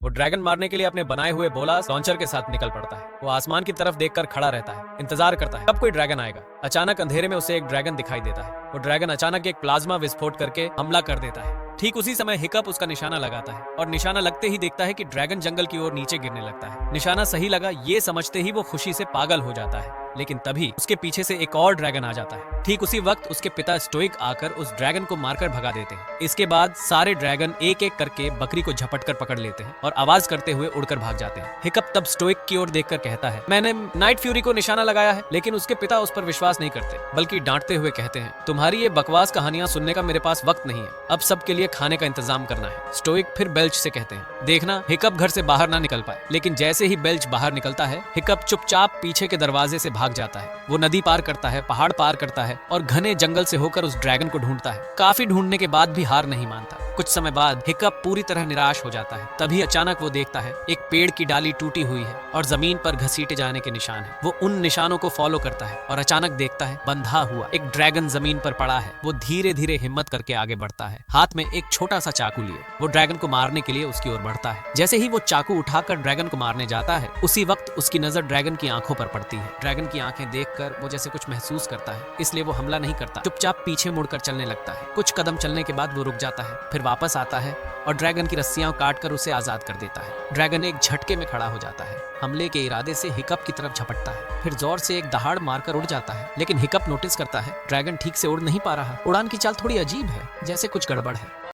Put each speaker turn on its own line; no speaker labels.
वो ड्रैगन मारने के लिए अपने बनाए हुए बोला लॉन्चर के साथ निकल पड़ता है। वो आसमान की तरफ देखकर खड़ा रहता है, इंतजार करता है कब कोई ड्रैगन आएगा। अचानक अंधेरे में उसे एक ड्रैगन दिखाई देता है। वो ड्रैगन अचानक एक प्लाज्मा विस्फोट करके हमला कर देता है। ठीक उसी समय हिकअप उसका निशाना लगाता है और निशाना लगते ही देखता है कि ड्रैगन जंगल की ओर नीचे गिरने लगता है। निशाना सही लगा ये समझते ही वो खुशी से पागल हो जाता है, लेकिन तभी उसके पीछे से एक और ड्रैगन आ जाता है। ठीक उसी वक्त उसके पिता स्टोइक आकर उस ड्रैगन को मारकर भगा देते हैं। इसके बाद सारे ड्रैगन एक एक करके बकरी को झपट कर पकड़ लेते हैं और आवाज करते हुए उड़कर भाग जाते हैं। हिकअप तब स्टोइक की ओर देखकर कहता है, मैंने नाइट फ्यूरी को निशाना लगाया है। लेकिन उसके पिता उस पर विश्वास नहीं करते, बल्कि डांटते हुए कहते हैं, तुम्हारी ये बकवास कहानियां सुनने का मेरे पास वक्त नहीं है, अब सबके लिए खाने का इंतजाम करना है। स्टोइक फिर बेल्च से कहते हैं, देखना हिकअप घर से बाहर ना निकल पाए। लेकिन जैसे ही बेल्च बाहर निकलता है, हिकअप चुपचाप पीछे के दरवाजे से भाग जाता है। वो नदी पार करता है, पहाड़ पार करता है और घने जंगल से होकर उस ड्रैगन को ढूंढता है। काफी ढूंढने के बाद भी हार नहीं मानता। कुछ समय बाद हिकअप पूरी तरह निराश हो जाता है। तभी अचानक वो देखता है एक पेड़ की डाली टूटी हुई है और जमीन पर घसीटे जाने के निशान है। वो उन निशानों को फॉलो करता है और अचानक देखता है बंधा हुआ एक ड्रैगन जमीन पर पड़ा है। वो धीरे धीरे हिम्मत करके आगे बढ़ता है, हाथ में एक छोटा सा चाकू लिए। वो ड्रैगन को मारने के लिए उसकी ओर बढ़ता है। जैसे ही वो चाकू उठाकर ड्रैगन को मारने जाता है, उसी वक्त उसकी नजर ड्रैगन की आंखों पर पड़ती है। ड्रैगन की आंखें देखकर वो जैसे कुछ महसूस करता है, इसलिए वो हमला नहीं करता, चुपचाप पीछे मुड़कर चलने लगता है। कुछ कदम चलने के बाद वो रुक जाता है, फिर वापस आता है और ड्रैगन की रस्सियां काटकर उसे आजाद कर देता है। ड्रैगन एक झटके में खड़ा हो जाता है, हमले के इरादे से हिकअप की तरफ झपटता है, फिर जोर से एक दहाड़ मारकर उड़ जाता है। लेकिन हिकअप नोटिस करता है ड्रैगन ठीक से उड़ नहीं पा रहा। उड़ान की चाल थोड़ी अजीब है, जैसे कुछ गड़बड़ है।